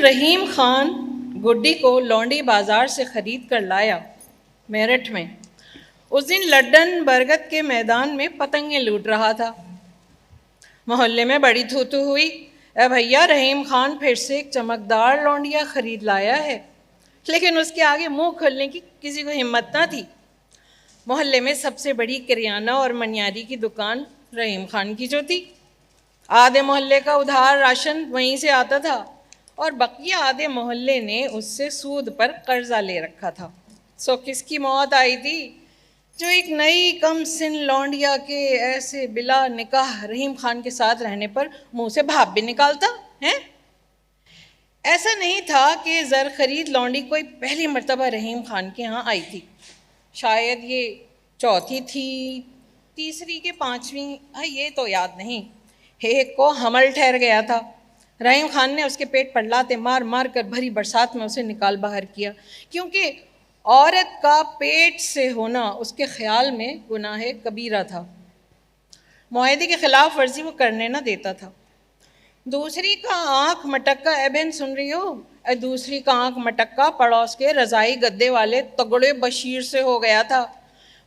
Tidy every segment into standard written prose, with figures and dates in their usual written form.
रहीम खान गुड्डी को लौंडी बाजार से ख़रीद कर लाया मेरठ में। उस दिन लड्डन बरगद के मैदान में पतंगें लूट रहा था। मोहल्ले में बड़ी थू थू हुई। ए भैया, रहीम खान फिर से एक चमकदार लौंडिया खरीद लाया है। लेकिन उसके आगे मुंह खोलने की किसी को हिम्मत ना थी। मोहल्ले में सबसे बड़ी किरियाना और मनियारी की दुकान रहीम खान की जो थी। आधे मोहल्ले का उधार राशन वहीं से आता था और बकिया आधे मोहल्ले ने उससे सूद पर कर्जा ले रखा था। सो किसकी मौत आई थी जो एक नई कम सिन लौंडिया के ऐसे बिला निकाह रहीम खान के साथ रहने पर मुंह से भाप भी निकालता है। ऐसा नहीं था कि ज़र खरीद लौंडी कोई पहली मर्तबा रहीम खान के यहाँ आई थी। शायद ये चौथी थी, तीसरी के पांचवी, ये तो याद नहीं। एक को हमल ठहर गया था। रहीम खान ने उसके पेट पर लाते मार मार कर भरी बरसात में उसे निकाल बाहर किया, क्योंकि औरत का पेट से होना उसके ख्याल में गुनाह कबीरा था। मुआहदे की खिलाफ वर्जी वो करने ना देता था। दूसरी का आंख मटक्का, ए बहन सुन रही हो? दूसरी का आंख मटक्का पड़ोस के रज़ाई गद्दे वाले तगड़े बशीर से हो गया था।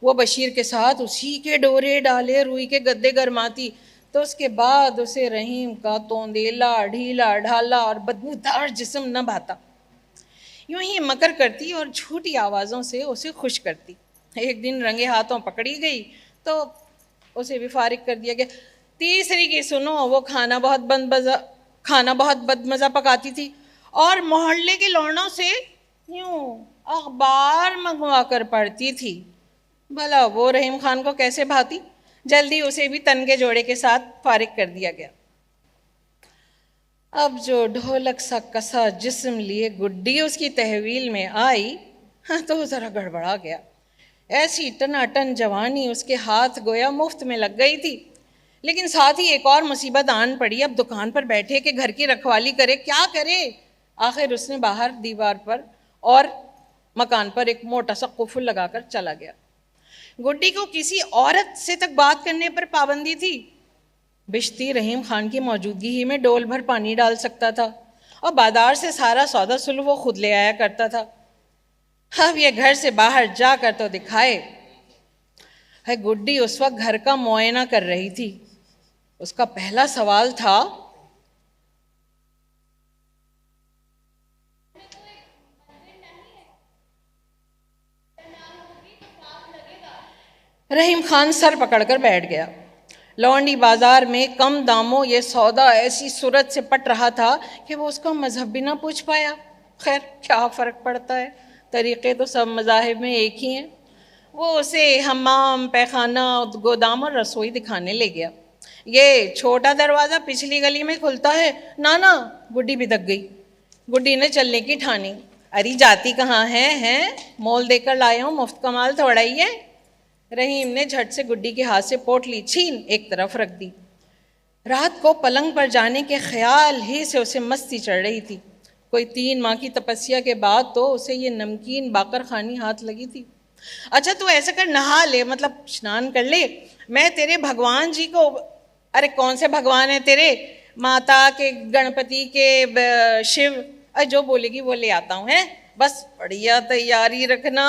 वो बशीर के साथ उसी के डोरे डाले रुई के गद्दे गरमाती, तो उसके बाद उसे रहीम का तोंदेला ढीला ढाला और बदबूदार जिस्म न भाता। यूं ही मकर करती और झूठी आवाज़ों से उसे खुश करती। एक दिन रंगे हाथों पकड़ी गई तो उसे भी फारिग कर दिया गया। तीसरी की सुनो, वो खाना बहुत बदमज़ा पकाती थी और मोहल्ले के लौंडों से यूं अखबार मंगवा कर पढ़ती थी। भला वो रहीम खान को कैसे भाती? जल्दी उसे भी तन के जोड़े के साथ फारिग कर दिया गया। अब जो ढोलक सा कसा जिस्म लिए गुड्डी उसकी तहवील में आई, तो ज़रा गड़बड़ा गया। ऐसी टनाटन जवानी उसके हाथ गोया मुफ्त में लग गई थी। लेकिन साथ ही एक और मुसीबत आन पड़ी। अब दुकान पर बैठे के घर की रखवाली करे, क्या करे? आखिर उसने बाहर दीवार पर और मकान पर एक मोटा सा कुफुल लगाकर चला गया। गुड्डी को किसी औरत से तक बात करने पर पाबंदी थी। बिश्ती रहीम खान की मौजूदगी ही में डोल भर पानी डाल सकता था और बाजार से सारा सौदा सुल वो खुद ले आया करता था। अब ये घर से बाहर जाकर तो दिखाए। है गुड्डी उस वक्त घर का मुआयना कर रही थी। उसका पहला सवाल था, रहीम खान सर पकड़कर बैठ गया। लौंडी बाजार में कम दामों ये सौदा ऐसी सूरत से पट रहा था कि वो उसका मजहब भी ना पूछ पाया। खैर, क्या फ़र्क पड़ता है, तरीक़े तो सब मज़ाहिब में एक ही हैं। वो उसे हम्माम, पैखाना, गोदाम और रसोई दिखाने ले गया। ये छोटा दरवाज़ा पिछली गली में खुलता है ना। गुड्डी बिदक गई। गुड्डी ने चलने की ठानी। अरे जाती कहाँ है? मोल देकर लाया हूँ, मुफ्त का माल थोड़ा ही है। रहीम ने झट से गुड्डी के हाथ से पोटली छीन एक तरफ रख दी। रात को पलंग पर जाने के ख्याल ही से उसे मस्ती चढ़ रही थी। कोई 3 माह की तपस्या के बाद तो उसे ये नमकीन बाकर खानी हाथ लगी थी। अच्छा तू ऐसा कर, नहा ले, मतलब स्नान कर ले। मैं तेरे भगवान जी को, अरे कौन से भगवान है तेरे? माता के, गणपति के, शिव, जो बोलेगी वो ले आता हूँ। है बस बढ़िया तैयारी रखना।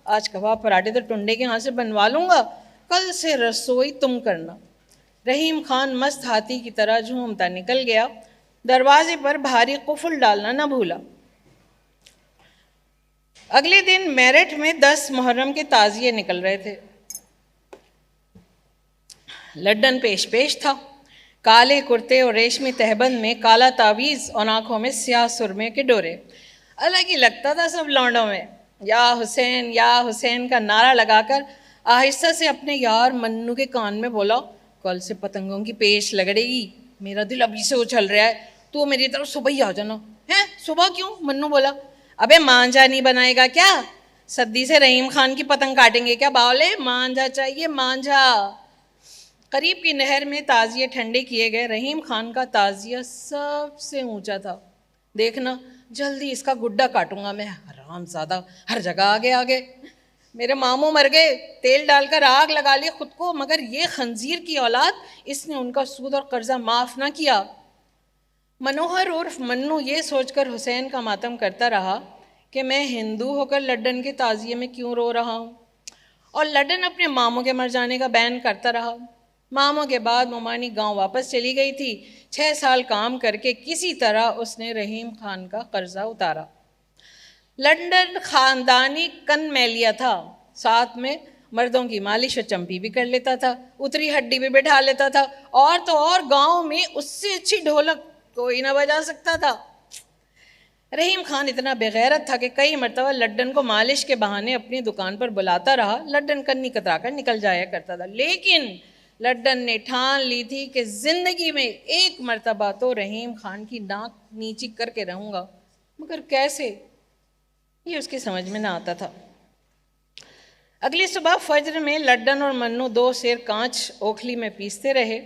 आज कबाब पराठे तो टुंडे के यहाँ से बनवा लूँगा, कल से रसोई तुम करना। रहीम खान मस्त हाथी की तरह झूमता निकल गया। दरवाजे पर भारी कुफुल डालना न भूला। अगले दिन मेरठ में 10 मुहर्रम के ताज़िए निकल रहे थे। लड्डन पेश था। काले कुर्ते और रेशमी तहबंद में काला तावीज़ और आंखों में स्याह सुरमे के डोरे। अलग ही लगता था सब लौंडों में। या हुसैन का नारा लगाकर आहिस्ता से अपने यार मन्नू के कान में बोला, कल से पतंगों की पेश लगड़ेगी। मेरा दिल अभी से उछल रहा है, तू मेरी तरफ सुबह ही आ जाना। है सुबह क्यों? मन्नू बोला। अबे मांझा नहीं बनाएगा क्या? सद्दी से रहीम खान की पतंग काटेंगे क्या बावले? मांझा चाहिए, मांझा। करीब की नहर में ताज़िए ठंडे किए गए। रहीम खान का ताज़िया सबसे ऊंचा था। देखना, जल्दी इसका गुड्डा काटूंगा मैं। हरामज़ादा हर जगह आगे। मेरे मामू मर गए, तेल डालकर आग लगा ली खुद को, मगर ये खंजीर की औलाद, इसने उनका सूद और कर्जा माफ़ ना किया। मनोहर उर्फ मन्नू ये सोचकर हुसैन का मातम करता रहा कि मैं हिंदू होकर लड्डन के ताज़िए में क्यों रो रहा हूँ, और लड्डन अपने मामों के मर जाने का बैन करता रहा। मामों के बाद मोमानी गांव वापस चली गई थी। 6 साल काम करके किसी तरह उसने रहीम खान का कर्जा उतारा। लंदन खानदानी कन मैलिया था, साथ में मर्दों की मालिश और चंपी भी कर लेता था, उतरी हड्डी भी बैठा लेता था, और तो और गांव में उससे अच्छी ढोलक कोई ना बजा सकता था। रहीम खान इतना बेगैरत था कि कई मरतबा लड्डन को मालिश के बहाने अपनी दुकान पर बुलाता रहा। लड्डन कन्नी कतरा कर निकल जाया करता था, लेकिन लड्डन ने ठान ली थी कि जिंदगी में एक मरतबा तो रहीम खान की नाक नीची करके रहूंगा, मगर कैसे, ये उसकी समझ में ना आता था। अगली सुबह फज्र में लड्डन और मन्नू 2 सेर कांच ओखली में पीसते रहे।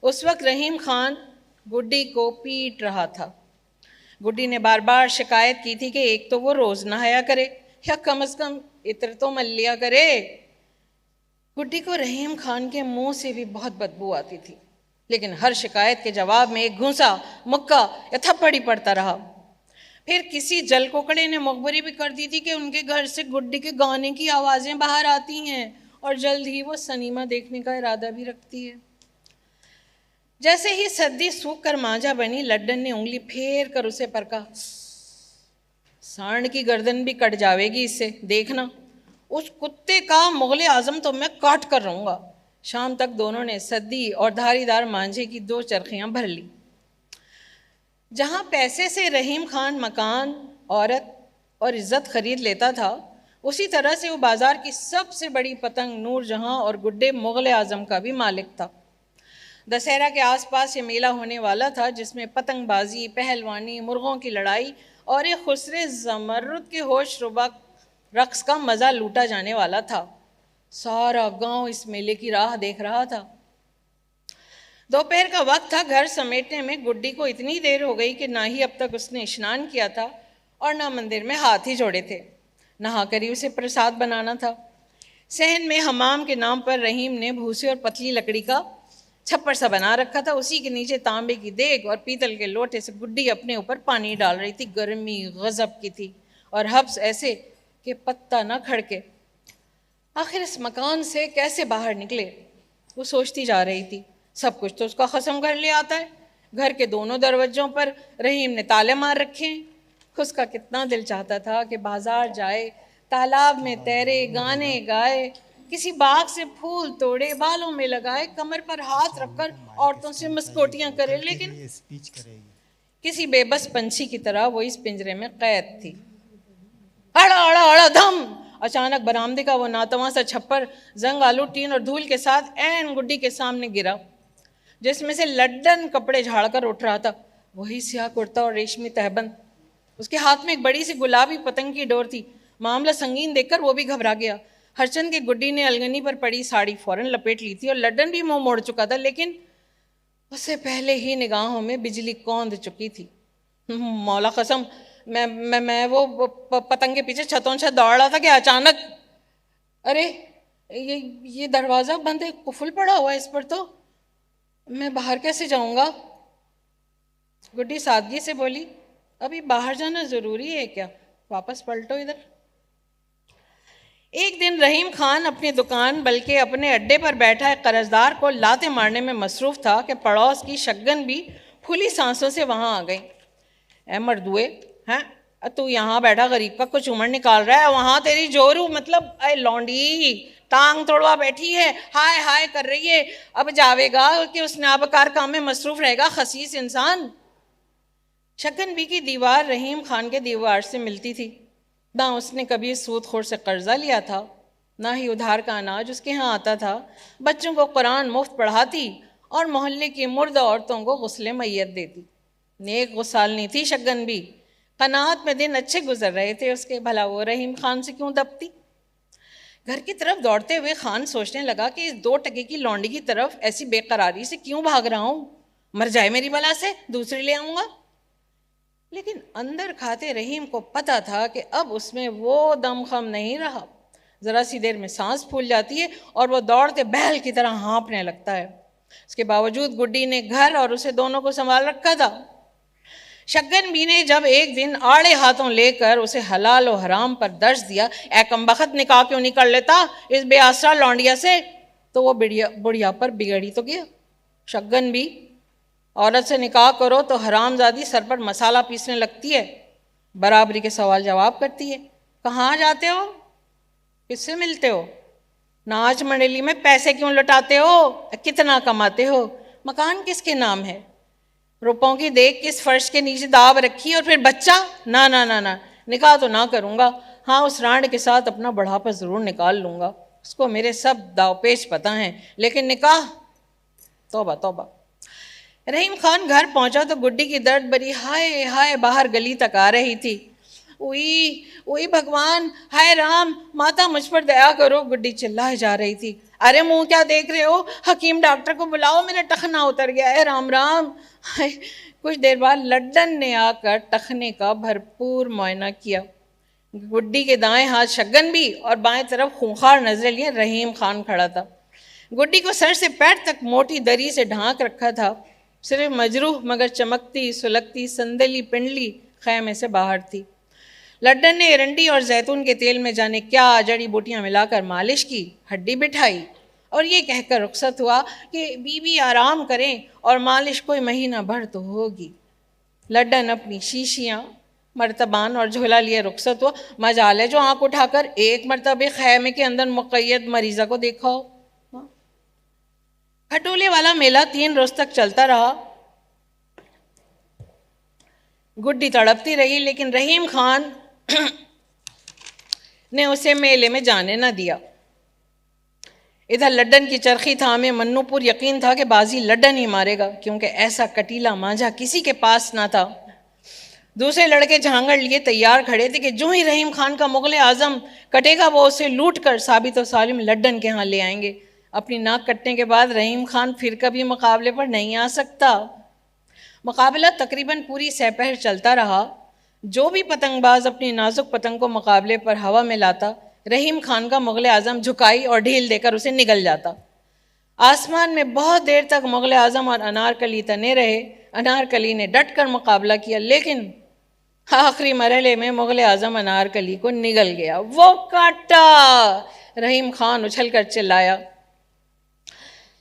उस वक्त रहीम खान गुड्डी को पीट रहा था। गुड्डी ने बार बार शिकायत की थी कि एक तो वो रोज नहाया करे या कम से कम इत्र तो मल लिया करे। गुड्डी को रहीम खान के मुंह से भी बहुत बदबू आती थी, लेकिन हर शिकायत के जवाब में एक घूंसा, मुक्का या थप्पड़ ही पड़ता रहा। फिर किसी जलकोकड़े ने मुखबरी भी कर दी थी कि उनके घर से गुड्डी के गाने की आवाज़ें बाहर आती हैं और जल्द ही वो सनीमा देखने का इरादा भी रखती है। जैसे ही सर्दी सूख कर मांझा बनी, लड्डन ने उंगली फेर कर उसे परखा। सांड की गर्दन भी कट जाएगी इससे, देखना, उस कुत्ते का मुगल आजम तो मैं काट कर रहूँगा। शाम तक दोनों ने सद्दी और धारीदार मांझे की 2 चरखियाँ भर ली। जहाँ पैसे से रहीम खान मकान, औरत और इज्जत खरीद लेता था, उसी तरह से वो बाजार की सबसे बड़ी पतंग नूरजहाँ और गुड्डे मुगल आजम का भी मालिक था। दशहरा के आसपास ये मेला होने वाला था, जिसमें पतंगबाजी, पहलवानी, मुर्गों की लड़ाई और एक खुसरे ज़मरुद के होश रुबा रक्स का मज़ा लूटा जाने वाला था। सारा गांव इस मेले की राह देख रहा था। दोपहर का वक्त था। घर समेटने में गुड्डी को इतनी देर हो गई कि ना ही अब तक उसने स्नान किया था और ना मंदिर में हाथ ही जोड़े थे। नहा कर ही उसे प्रसाद बनाना था। सहन में हमाम के नाम पर रहीम ने भूसे और पतली लकड़ी का छप्पर सा बना रखा था। उसी के नीचे तांबे की देग और पीतल के लोटे से गुड्डी अपने ऊपर पानी डाल रही थी। गर्मी गजब की थी और हब्स ऐसे कि पत्ता ना खड़के। आखिर इस मकान से कैसे बाहर निकले, वो सोचती जा रही थी। सब कुछ तो उसका खसम घर ले आता है। घर के दोनों दरवाजों पर रहीम ने ताले मार रखे हैं। उसका कितना दिल चाहता था कि बाजार जाए, तालाब में तैरे, गाने गाए, किसी बाग से फूल तोड़े, बालों में लगाए, कमर पर हाथ रखकर औरतों से मस्कोटियां करे, लेकिन किसी बेबस पंछी की तरह वो इस पिंजरे में कैद थी। अड़ा अड़ा अड़ा धम! अचानक बरामदे का वो नातवा सा छप्पर जंग आलू टीन और धूल के साथ ऐन गुड्डी के सामने गिरा, जिसमें से लड्डन कपड़े झाड़कर उठ रहा था। वही स्याह कुर्ता और रेशमी तहबंद। उसके हाथ में एक बड़ी सी गुलाबी पतंग की डोर थी। मामला संगीन देखकर वो भी घबरा गया। हरचंद की गुड्डी ने अलगनी पर पड़ी साड़ी फौरन लपेट ली थी और लड्डन भी मुंह मोड़ चुका था, लेकिन उससे पहले ही निगाहों में बिजली कौंध चुकी थी। मौला कसम, मैं वो पतंग के पीछे छतों छत दौड़ रहा था कि अचानक, अरे ये दरवाज़ा बंद है, कुफुल पड़ा हुआ है इस पर, तो मैं बाहर कैसे जाऊंगा? गुड्डी सादगी से बोली, अभी बाहर जाना ज़रूरी है क्या? वापस पलटो इधर। एक दिन रहीम खान अपनी दुकान बल्कि अपने अड्डे पर बैठा एक कर्जदार को लाते मारने में मसरूफ़ था कि पड़ोस की शगन भी फूली सांसों से वहाँ आ गई। ए मर्दुए, हैं तू यहाँ बैठा गरीब का कुछ उमड़ निकाल रहा है, वहाँ तेरी जोरू मतलब अरे लौंडी टांग तोड़वा बैठी है, हाय हाय कर रही है। अब जावेगा कि उस नाबकार काम में मसरूफ़ रहेगा खसीस इंसान। शगन बी की दीवार रहीम खान के दीवार से मिलती थी। ना उसने कभी सूदखोर से कर्जा लिया था, ना ही उधार का अनाज उसके यहाँ आता था। बच्चों को कुरान मुफ्त पढ़ाती और मोहल्ले की मुर्दा औरतों को गुस्ले मैयत देती। नेक गुस्सालनी थी शगन भी। कनात में दिन अच्छे गुजर रहे थे उसके, भला वो रहीम खान से क्यों दबती? घर की तरफ दौड़ते हुए खान सोचने लगा कि इस 2 टके की लौंडी की तरफ ऐसी बेकरारी से क्यों भाग रहा हूँ? मर जाए मेरी बला से, दूसरी ले आऊँगा। लेकिन अंदर खाते रहीम को पता था कि अब उसमें वो दमखम नहीं रहा। ज़रा सी देर में सांस फूल जाती है और वो दौड़ते बैल की तरह हाँफने लगता है। उसके बावजूद गुड्डी ने घर और उसे दोनों को संभाल रखा था। शक्कन बी ने जब एक दिन आड़े हाथों लेकर उसे हलाल और हराम पर दर्श दिया, ए कमबख्त निकाह क्यों नहीं कर लेता इस बेआसरा लौंडिया से, तो वो बुढ़िया पर बिगड़ी तो गया। शक्कन बी, औरत से निकाह करो तो हरामजादी सर पर मसाला पीसने लगती है, बराबरी के सवाल जवाब करती है। कहाँ जाते हो, किससे मिलते हो, नाच मंडली में पैसे क्यों लुटाते हो, कितना कमाते हो, मकान किसके नाम है, रुपयों की देख किस फर्श के नीचे दाब रखी, और फिर बच्चा, ना ना ना ना, निकाह तो ना करूँगा। हाँ, उस रांड के साथ अपना बढ़ापा ज़रूर निकाल लूँगा, उसको मेरे सब दावपेच पता हैं, लेकिन निकाह, तौबा तौबा। रहीम खान घर पहुंचा तो गुड्डी की दर्द भरी हाय हाय बाहर गली तक आ रही थी। उई उई भगवान, हाय राम, माता मुझ पर दया करो, गुड्डी चिल्लाए जा रही थी। अरे मुंह क्या देख रहे हो, हकीम डॉक्टर को बुलाओ, मेरा टखना उतर गया है, राम राम। हाय। कुछ देर बाद लड्डन ने आकर टखने का भरपूर मुआयना किया। गुड्डी के दाएं हाथ शक्कन बी और बाएं तरफ खूंखार नजरें लिए रहीम खान खड़ा था। गुड्डी को सर से पैर तक मोटी दरी से ढांक रखा था, सिर्फ मजरूह मगर चमकती सुलगती संदली पिंडली खैमे से बाहर थी। लड्डन ने एरंडी और जैतून के तेल में जाने क्या जड़ी बूटियां मिलाकर मालिश की, हड्डी बिठाई और ये कहकर रुखसत हुआ कि बीबी आराम करें और मालिश कोई महीना भर तो होगी। लड्डन अपनी शीशियाँ, मर्तबान और झोला लिए रुखसत हुआ। मजाल है जो आंख उठाकर एक मरतबे खैमे के अंदर मुक़य्यद मरीज़ा को देखा हो। खटोले वाला मेला 3 रोज तक चलता रहा। गुड्डी तड़पती रही, लेकिन रहीम खान ने उसे मेले में जाने न दिया। इधर लड्डन की चरखी थामे मन्नूपुर यकीन था कि बाजी लड्डन ही मारेगा, क्योंकि ऐसा कटीला मांझा किसी के पास ना था। दूसरे लड़के झांगड़ लिए तैयार खड़े थे कि जो ही रहीम खान का मुगल आजम कटेगा वो उसे लूट कर साबित और सालिम लड्डन के यहाँ ले आएंगे। अपनी नाक कटने के बाद रहीम खान फिर कभी मुकाबले पर नहीं आ सकता। मुकाबला तकरीबन पूरी सपहर चलता रहा। जो भी पतंगबाज अपनी नाजुक पतंग को मुकाबले पर हवा में लाता, रहीम खान का मुगल आजम झुकाई और ढील देकर उसे निगल जाता। आसमान में बहुत देर तक मुगल आजम और अनारकली तने रहे। अनारकली ने डट कर मुकाबला किया, लेकिन आखिरी मरहले में मुगल आजम अनारकली को निगल गया। वो काटा, रहीम खान उछल कर चिल्लाया।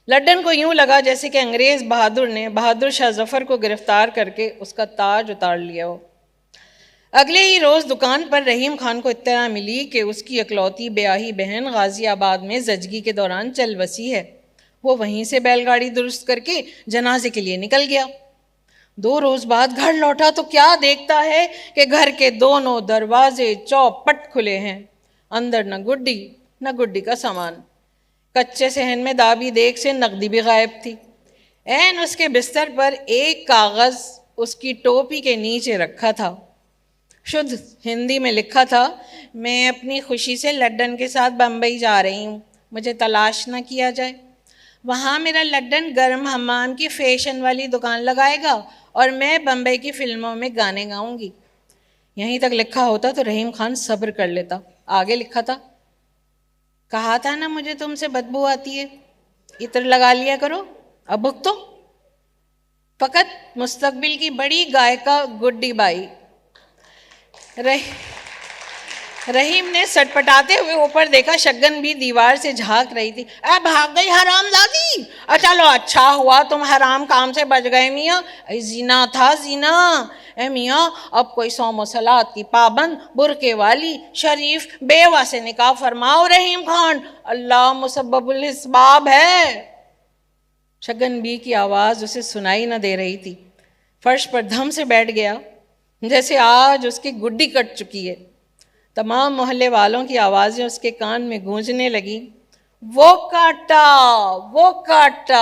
लड्डन को यूं लगा जैसे कि अंग्रेज बहादुर ने बहादुर शाह जफर को गिरफ्तार करके उसका ताज उतार लिया हो। अगले ही रोज़ दुकान पर रहीम खान को इत्तला मिली कि उसकी इकलौती ब्याही बहन गाजियाबाद में जजगी के दौरान चल बसी है। वो वहीं से बैलगाड़ी दुरुस्त करके जनाजे के लिए निकल गया। 2 रोज़ बाद घर लौटा तो क्या देखता है कि घर के दोनों दरवाजे चौपट खुले हैं। अंदर न गुड्डी का सामान। कच्चे सहन में दाबी देख से नकदी भी गायब थी। ऐन उसके बिस्तर पर एक कागज़ उसकी टोपी के नीचे रखा था। शुद्ध हिंदी में लिखा था, मैं अपनी खुशी से लड्डन के साथ बम्बई जा रही हूँ, मुझे तलाश न किया जाए। वहाँ मेरा लड्डन गर्म हमाम की फैशन वाली दुकान लगाएगा और मैं बम्बई की फिल्मों में गाने गाऊंगी। यहीं तक लिखा होता तो रहीम खान सब्र कर लेता। आगे लिखा था, कहा था ना मुझे तुमसे बदबू आती है, इत्र लगा लिया करो, अब भुगतो। फ़कत मुस्तकबिल की बड़ी गायिका गुड्डी बाई। रहीम ने सटपटाते हुए ऊपर देखा। शक्कन भी दीवार से झांक रही थी। अब भाग गई हरामजादी, चलो अच्छा हुआ तुम हराम काम से बच गए मियाँ। जीना था जीना। ए मियाँ, अब कोई सौम सलात की पाबंद बुरके वाली शरीफ बेवा से निकाह फरमाओ रहीम खान, अल्लाह मुसब्बबुल हिस्बाब है। शक्कन बी की आवाज़ उसे सुनाई न दे रही थी। फर्श पर धम से बैठ गया जैसे आज उसकी गुड्डी कट चुकी है। तमाम मोहल्ले वालों की आवाज़ें उसके कान में गूंजने लगीं। वो काटा, वो काटा।